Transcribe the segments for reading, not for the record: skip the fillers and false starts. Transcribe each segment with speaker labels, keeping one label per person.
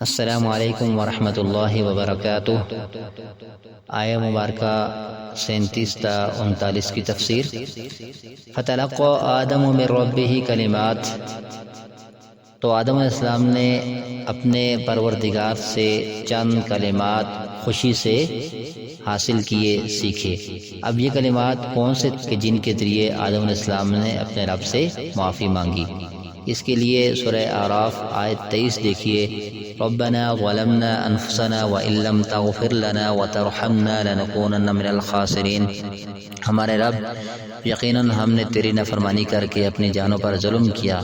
Speaker 1: السلام علیکم ورحمۃ اللہ وبرکاتہ۔ آیہ مبارکہ 37 تا 39 کی تفسیر۔ فتلقى آدم من ربہ کلمات، تو آدم علیہ السلام نے اپنے پروردگار سے چند کلمات خوشی سے حاصل کیے، سیکھے۔ اب یہ کلمات کون سے کہ جن کے ذریعے آدم علیہ السلام نے اپنے رب سے معافی مانگی؟ اس کے لیے سورہ اعراف آیت 23 دیکھیے۔ ربنا ظلمنا انفسنا وان لم تغفر لنا وترحمنا لنكونن من الخاسرین، ہمارے رب یقیناً ہم نے تیری نافرمانی کر کے اپنی جانوں پر ظلم کیا،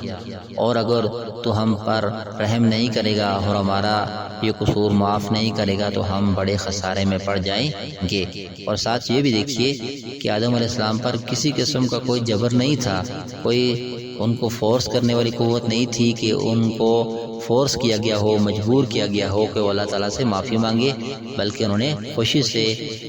Speaker 1: اور اگر تو ہم پر رحم نہیں کرے گا اور ہمارا یہ قصور معاف نہیں کرے گا تو ہم بڑے خسارے میں پڑ جائیں گے۔ اور ساتھ یہ بھی دیکھیے کہ آدم علیہ السلام پر کسی قسم کا کوئی جبر نہیں تھا، کوئی ان کو فورس کرنے والی قوت نہیں تھی کہ ان کو فورس کیا گیا ہو، مجبور کیا گیا ہو کہ وہ اللہ تعالیٰ سے معافی مانگے، بلکہ انہوں نے خوشی سے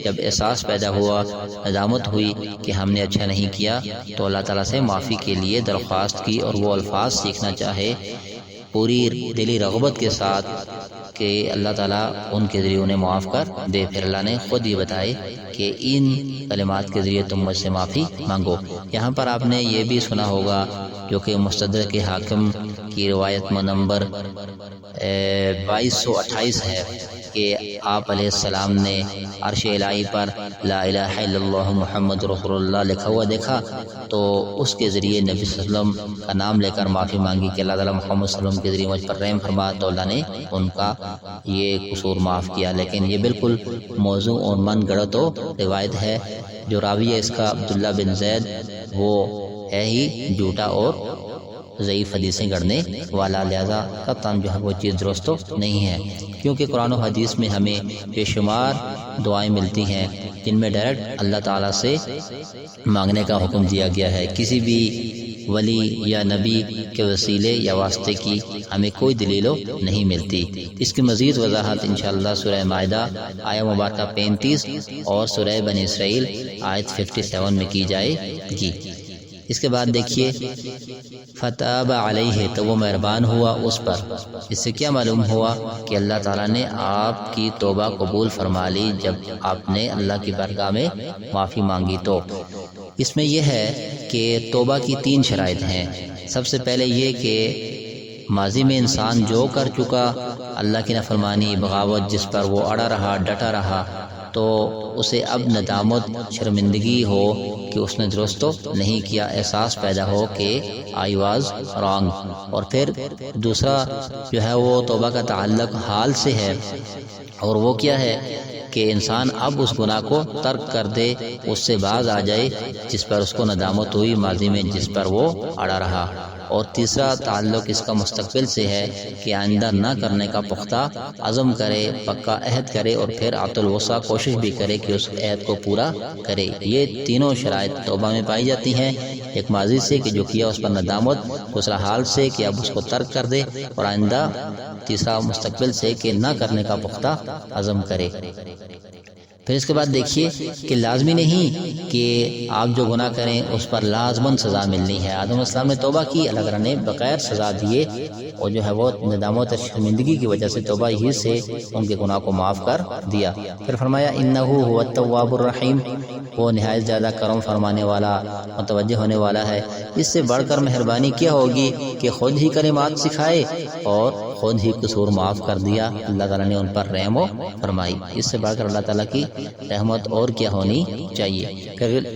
Speaker 1: جب احساس پیدا ہوا، ندامت ہوئی کہ ہم نے اچھا نہیں کیا، تو اللہ تعالیٰ سے معافی کے لیے درخواست کی اور وہ الفاظ سیکھنا چاہے پوری دلی رغبت کے ساتھ کہ اللہ تعالیٰ ان کے ذریعے انہیں معاف کر دے۔ پھر اللہ نے خود یہ بتائے کہ ان کلمات کے ذریعے تم مجھ سے معافی مانگو۔ یہاں پر آپ نے یہ بھی سنا ہوگا جو کہ مستدرک حاکم کی روایت نمبر 2228 ہے کہ آپ علیہ السلام نے عرش الہی پر لا الہ الا اللہ محمد رسول اللہ لکھا ہوا دیکھا، تو اس کے ذریعے نبی صلی اللہ علیہ وسلم کا نام لے کر معافی مانگی کہ اللہ تعالیٰ محمد صلی اللہ علیہ وسلم کے ذریعے مجھ پر رحم فرما، تو اللہ نے ان کا یہ قصور معاف کیا۔ لیکن یہ بالکل موضوع اور من گڑت و روایت ہے۔ جو راوی ہے اس کا عبداللہ بن زید، وہ ہے ہی جھوٹا اور ضعیف حدیثیں گڑھنے والا، لہذا قطعاً جو ہے وہ چیز درست نہیں ہے، کیونکہ قرآن و حدیث میں ہمیں بے شمار دعائیں ملتی ہیں جن میں ڈائریکٹ اللہ تعالیٰ سے مانگنے کا حکم دیا گیا ہے۔ کسی بھی ولی یا نبی کے وسیلے یا واسطے کی ہمیں کوئی دلیل نہیں ملتی۔ اس کی مزید وضاحت انشاءاللہ سورہ مائدہ آیہ مبارکہ 35 اور سورہ بنی اسرائیل آیت 57 میں کی جائے گی۔ اس کے بعد دیکھیے فتاب علیہ، تو وہ مہربان ہوا اس پر۔ اس سے کیا معلوم ہوا کہ اللہ تعالیٰ نے آپ کی توبہ قبول فرما لی جب آپ نے اللہ کی بارگاہ میں معافی مانگی۔ تو اس میں یہ ہے کہ توبہ کی 3 شرائط ہیں۔ سب سے پہلے یہ کہ ماضی میں انسان جو کر چکا، اللہ کی نافرمانی، بغاوت، جس پر وہ اڑا رہا، ڈٹا رہا، تو اسے اب ندامت، شرمندگی ہو کہ اس نے درست نہیں کیا، احساس پیدا ہو کہ آئی واز رانگ۔ اور پھر دوسرا جو ہے وہ توبہ کا تعلق حال سے ہے، اور وہ کیا ہے کہ انسان اب اس گناہ کو ترک کر دے، اس سے باز آ جائے جس پر اس کو ندامت ہوئی ماضی میں، جس پر وہ اڑا رہا۔ اور تیسرا تعلق اس کا مستقبل سے ہے کہ آئندہ نہ کرنے کا پختہ عزم کرے، پکا عہد کرے، اور پھر عطا الوسع کوشش بھی کرے کہ اس عہد کو پورا کرے۔ یہ تینوں شرائط توبہ میں پائی جاتی ہیں، ایک ماضی سے کہ جو کیا اس پر ندامت، دوسرا حال سے کہ اب اس کو ترک کر دے، اور آئندہ تیسرا مستقبل سے کہ نہ کرنے کا پختہ عزم کرے۔ پھر اس کے بعد دیکھیے کہ لازمی نہیں کہ آپ جو گناہ کریں اس پر لازماً سزا ملنی ہے۔ آدم علیہ السلام نے توبہ کی، اللہ تعالیٰ نے بغیر سزا دیے اور جو ہے وہ ندامت اور شرمندگی کی وجہ سے توبہ ہی سے ان کے گناہ کو معاف کر دیا۔ پھر فرمایا انہ هو التواب الرحیم، وہ نہایت زیادہ کرم فرمانے والا، متوجہ ہونے والا ہے۔ اس سے بڑھ کر مہربانی کیا ہوگی کہ خود ہی کلمات سکھائے اور خود ہی قصور معاف کر دیا، اللہ تعالیٰ نے ان پر رحم فرمائی۔ اس سے بڑھ کر اللہ تعالیٰ کی رحمت اور کیا ہونی چاہیے۔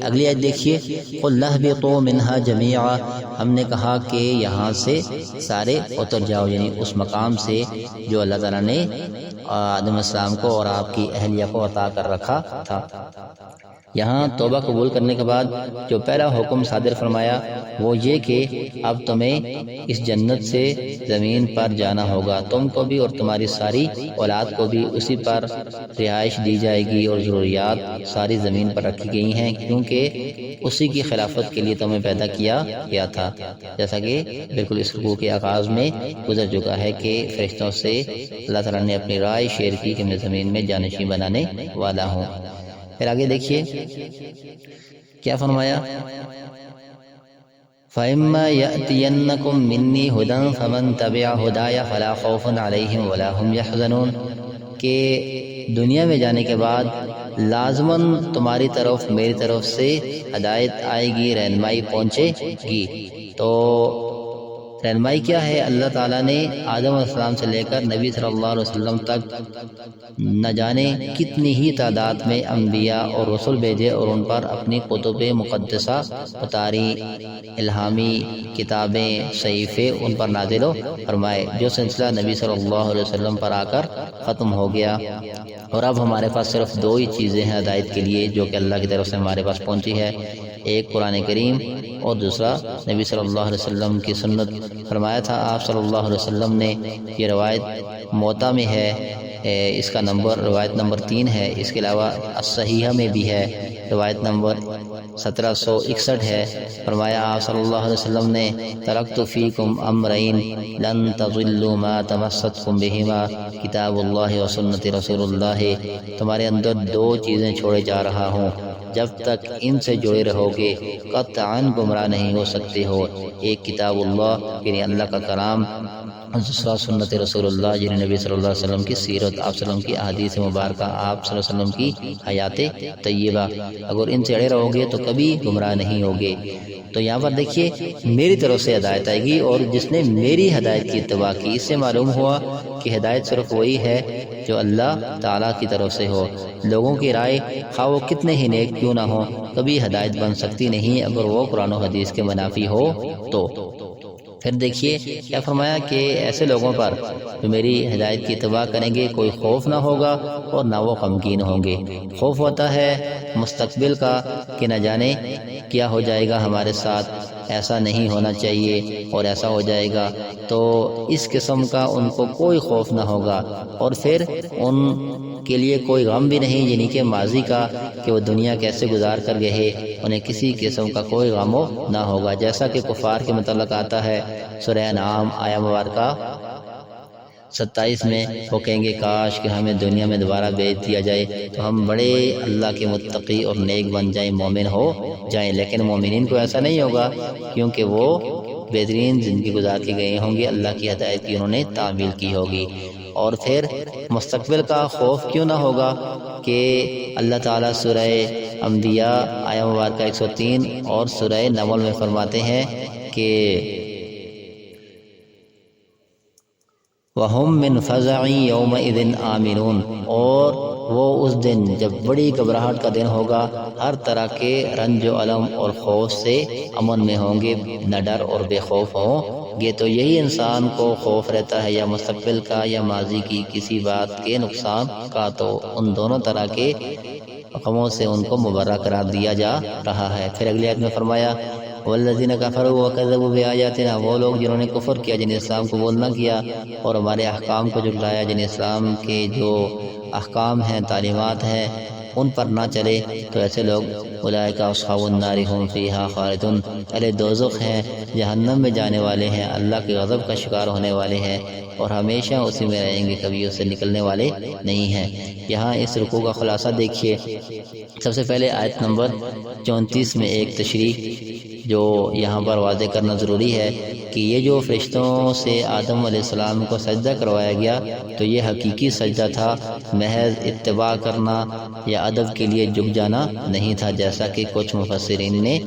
Speaker 1: اگلی آیت دیکھیے قُلْ اهْبِطُوا مِنْهَا جَمِيعًا، ہم نے کہا کہ یہاں سے سارے اتر جاؤ، یعنی اس مقام سے جو اللہ تعالیٰ نے آدم علیہ السلام کو اور آپ کی اہلیہ کو عطا کر رکھا تھا۔ یہاں توبہ قبول کرنے کے بعد جو پہلا حکم صادر فرمایا وہ یہ کہ اب تمہیں اس جنت سے زمین پر جانا ہوگا، تم کو بھی اور تمہاری ساری اولاد کو بھی اسی پر رہائش دی جائے گی، اور ضروریات ساری زمین پر رکھی گئی ہیں، کیونکہ اسی کی خلافت کے لیے تمہیں پیدا کیا گیا تھا، جیسا کہ بالکل اس رکوع کے آغاز میں گزر چکا ہے کہ فرشتوں سے اللہ تعالیٰ نے اپنی رائے شیئر کی کہ میں زمین میں جانشین بنانے والا ہوں۔ پھر آگے دیکھیے کیا فرمایا فَإِمَّا يَأْتِيَنَّكُم مِّنِّي هُدًى فَمَن تَبِعَ هُدَايَ فَلَا خَوْفٌ عَلَيْهِمْ وَلَا هُمْ يَحْزَنُونَ کہ دنیا میں جانے کے بعد لازماً تمہاری طرف میری طرف سے ہدایت آئے گی، رہنمائی پہنچے گی۔ تو رہنمائی کیا ہے؟ اللہ تعالیٰ نے آدم علیہ السلام سے لے کر نبی صلی اللہ علیہ وسلم تک نہ جانے کتنی ہی تعداد میں انبیاء اور رسول بھیجے اور ان پر اپنی کتب مقدسہ اتاری، الہامی کتابیں، صحیفے ان پر نازل فرمائے، جو سلسلہ نبی صلی اللہ علیہ وسلم پر آ کر ختم ہو گیا۔ اور اب ہمارے پاس صرف دو ہی چیزیں ہیں ہدایت کے لیے جو کہ اللہ کی طرف سے ہمارے پاس پہنچی ہے، ایک قرآن کریم اور دوسرا نبی صلی اللہ علیہ وسلم کی سنت۔ فرمایا تھا آپ صلی اللہ علیہ وسلم نے، یہ روایت موطا میں ہے، اس کا نمبر روایت نمبر 3 ہے، اس کے علاوہ الصحیحہ میں بھی ہے، روایت نمبر 1761 ہے۔ فرمایا آپ صلی اللہ علیہ وسلم نے، ترکت فیکم امرین لن تضلوا ما تمسکتم بہما کتاب اللہ و سنت رسول اللہ، تمہارے اندر دو چیزیں چھوڑے جا رہا ہوں، جب تک ان سے جڑے رہو گے قطعاً گمراہ نہیں ہو سکتے ہو۔ ایک کتاب اللہ یعنی اللہ کا کلام، دوسرا سنت رسول اللہ یعنی نبی صلی اللہ علیہ وسلم کی سیرت، آپ صلی اللہ علیہ وسلم کی احادیث مبارکہ، آپ صلی اللہ علیہ وسلم کی حیات طیبہ، اگر ان سے اڑے رہو گے تو کبھی گمراہ نہیں ہوگے۔ تو یہاں پر دیکھیے میری طرف سے ہدایت آئے گی، اور جس نے میری ہدایت کی اتباع کی، اس سے معلوم ہوا کہ ہدایت صرف وہی ہے جو اللہ تعالیٰ کی طرف سے ہو۔ لوگوں کی رائے خواہ وہ کتنے ہی نیک کیوں نہ ہو کبھی ہدایت بن سکتی نہیں اگر وہ قرآن و حدیث کے منافی ہو تو۔ پھر دیکھیے کیا فرمایا کہ ایسے لوگوں پر جو میری ہدایت کی اتباع کریں گے کوئی خوف نہ ہوگا اور نہ وہ غمگین ہوں گے۔ خوف ہوتا ہے مستقبل کا کہ نہ جانے کیا ہو جائے گا ہمارے ساتھ، ایسا نہیں ہونا چاہیے اور ایسا ہو جائے گا، تو اس قسم کا ان کو کوئی خوف نہ ہوگا، اور پھر ان کے لیے کوئی غم بھی نہیں، یعنی کہ ماضی کا کہ وہ دنیا کیسے گزار کر گئے، انہیں کسی قسم کا کوئی غم نہ ہوگا۔ جیسا کہ کفار کے متعلق آتا ہے سورہ انعام آیہ مبارکہ 27 میں، وہ کہیں گے کاش کہ ہمیں دنیا میں دوبارہ بھیج دیا جائے تو ہم بڑے اللہ کے متقی اور نیک بن جائیں، مومن ہو جائیں، لیکن مومنین کو ایسا نہیں ہوگا کیونکہ وہ بہترین زندگی گزار کے گئے ہوں گے، اللہ کی ہدایت کی انہوں نے تعمیل کی ہوگی۔ اور پھر مستقبل کا خوف کیوں نہ ہوگا کہ اللہ تعالیٰ سورہ انبیاء آیہ مبارکہ 103 اور سورہ نمل میں فرماتے ہیں کہ وَهُم مِّن فَزَعٍ يَوْمَئِذٍ آمِنُونَ، اور وہ اس دن جب بڑی گھبراہٹ کا دن ہوگا ہر طرح کے رنج و الم اور خوف سے امن میں ہوں گے، نہ ڈر اور بے خوف ہوں گے۔ تو یہی انسان کو خوف رہتا ہے یا مستقبل کا یا ماضی کی کسی بات کے نقصان کا، تو ان دونوں طرح کے غموں سے ان کو مبرہ قرار دیا جا رہا ہے۔ پھر اگلی آیت میں فرمایا والذین کفروا وکذبوا بآیاتنا، وہ لوگ جنہوں نے کفر کیا، جن اسلام کو قبول نہ کیا اور ہمارے احکام کو جھٹلایا، جن اسلام کے جو احکام ہیں، تعلیمات ہیں، ان پر نہ چلے، تو ایسے لوگ اولئک اصحاب النار هم فیہا خالدون، اہل دوزخ ہیں، جہنم میں جانے والے ہیں، اللہ کے غضب کا شکار ہونے والے ہیں اور ہمیشہ اسی میں رہیں گے، کبھی اس سے نکلنے والے نہیں ہیں۔ یہاں اس رکوع کا خلاصہ دیکھیے، سب سے پہلے آیت نمبر 34 میں ایک تشریح جو یہاں پر واضح کرنا ضروری ہے کہ یہ جو فرشتوں سے آدم علیہ السلام کو سجدہ کروایا گیا تو یہ حقیقی سجدہ تھا، محض اتباع کرنا یا ادب کے لیے جھک جانا نہیں تھا، جیسا کہ کچھ مفسرین نے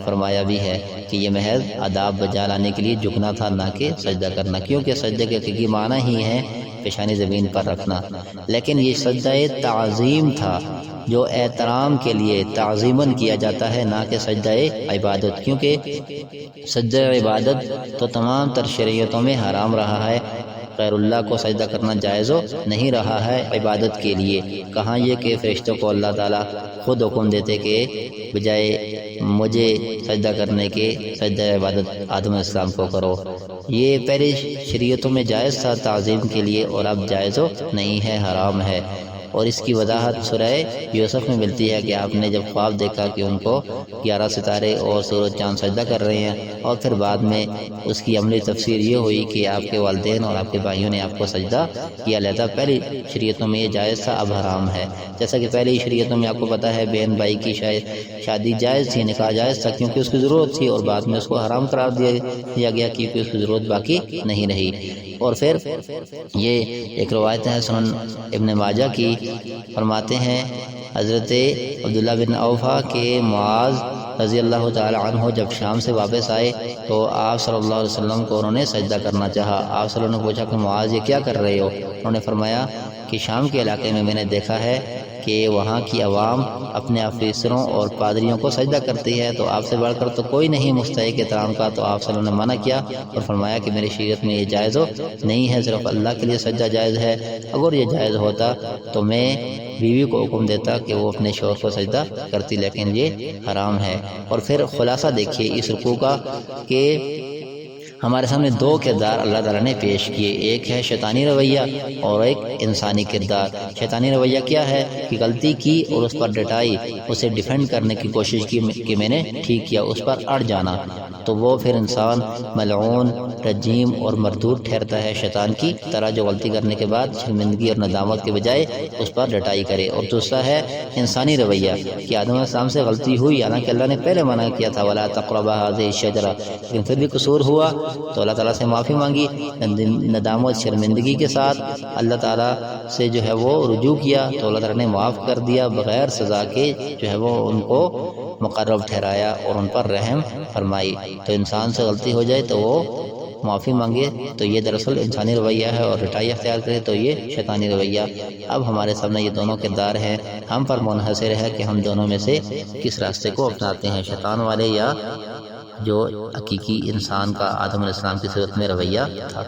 Speaker 1: فرمایا بھی ہے کہ یہ محض آداب بجا لانے کے لیے جھکنا تھا، نہ کہ سجدہ کرنا، کیونکہ سجدہ کے حقیقی معنی ہی ہے پیشانی زمین پر رکھنا، لیکن یہ سجدہ تعظیم تھا جو احترام کے لیے تعظیماً کیا جاتا ہے، نہ کہ سجدہ عبادت، کیونکہ سجدہ عبادت تو تمام تر شریعتوں میں حرام رہا ہے، غیر اللہ کو سجدہ کرنا جائز نہیں رہا ہے عبادت کے لیے۔ کہاں یہ کہ فرشتوں کو اللہ تعالیٰ خود حکم دیتے کہ بجائے مجھے سجدہ کرنے کے سجدہ عبادت آدم علیہ السلام کو کرو۔ یہ پہلے شریعتوں میں جائز تھا تعظیم کے لیے، اور اب جائز نہیں ہے، حرام ہے۔ اور اس کی وضاحت سورہ یوسف میں ملتی ہے کہ آپ نے جب خواب دیکھا کہ ان کو 11 ستارے اور سورج چاند سجدہ کر رہے ہیں، اور پھر بعد میں اس کی عملی تفسیر یہ ہوئی کہ آپ کے والدین اور آپ کے بھائیوں نے آپ کو سجدہ کیا لیتا۔ پہلی شریعتوں میں یہ جائز تھا، اب حرام ہے۔ جیسا کہ پہلی شریعتوں میں آپ کو پتہ ہے بہن بھائی کی شادی جائز تھی، نکاح جائز تھا کیونکہ اس کی ضرورت تھی، اور بعد میں اس کو حرام قرار دیا گیا کیونکہ اس کی ضرورت باقی نہیں رہی۔ اور پھر یہ ایک روایت ہے سنن ابن ماجہ کی، فرماتے ہیں حضرت عبداللہ بن اوفا کے معاذ رضی اللہ تعالی عنہ جب شام سے واپس آئے تو آپ صلی اللہ علیہ وسلم کو انہوں نے سجدہ کرنا چاہا۔ آپ صلی اللہ علیہ وسلم نے پوچھا کہ معاذ یہ کیا کر رہے ہو؟ انہوں نے فرمایا کہ شام کے علاقے میں نے دیکھا ہے کہ وہاں کی عوام اپنے افسروں اور پادریوں کو سجدہ کرتی ہے، تو آپ سے بڑھ کر تو کوئی نہیں مستحق احترام کا۔ تو آپ صلی اللہ علیہ وسلم نے منع کیا اور فرمایا کہ میری شریعت میں یہ جائز نہیں ہے، صرف اللہ کے لیے سجدہ جائز ہے۔ اگر یہ جائز ہوتا تو میں بیوی کو حکم دیتا کہ وہ اپنے شوہر کو سجدہ کرتی، لیکن یہ حرام ہے۔ اور پھر خلاصہ دیکھیے اس رکوع کا کہ ہمارے سامنے دو کردار اللہ تعالیٰ نے پیش کیے، ایک ہے شیطانی رویہ اور ایک انسانی کردار۔ شیطانی رویہ کیا ہے کہ غلطی کی اور اس پر ڈٹائی، اسے ڈیفینڈ کرنے کی کوشش کی کہ میں نے ٹھیک کیا، اس پر اڑ جانا، تو وہ پھر انسان ملعون، رجیم اور مردود ٹھہرتا ہے شیطان کی طرح، جو غلطی کرنے کے بعد شرمندگی اور ندامت کے بجائے اس پر ڈٹائی کرے۔ اور دوسرا ہے انسانی رویہ کہ آدم علیہ السلام سے غلطی ہوئی، حالانکہ اللہ نے پہلے منع کیا تھا وَلَا تَقْرَبَا هَٰذِهِ الشَّجَرَةَ، لیکن پھر بھی قصور ہوا تو اللہ تعالیٰ سے معافی مانگی، ندامت شرمندگی کے ساتھ اللہ تعالیٰ سے جو ہے وہ رجوع کیا، تو اللہ تعالیٰ نے معاف کر دیا بغیر سزا کے، جو ہے وہ ان کو مقرب ٹھہرایا اور ان پر رحم فرمائی۔ تو انسان سے غلطی ہو جائے تو وہ معافی مانگے، تو یہ دراصل انسانی رویہ ہے، اور رٹائی اختیار کرے تو یہ شیطانی رویہ۔ اب ہمارے سامنے یہ دونوں کردار ہیں، ہم پر منحصر ہے کہ ہم دونوں میں سے کس راستے کو اپناتے ہیں، شیطان والے یا جو حقیقی انسان کا آدم علیہ السلام کی صورت میں رویہ تھا۔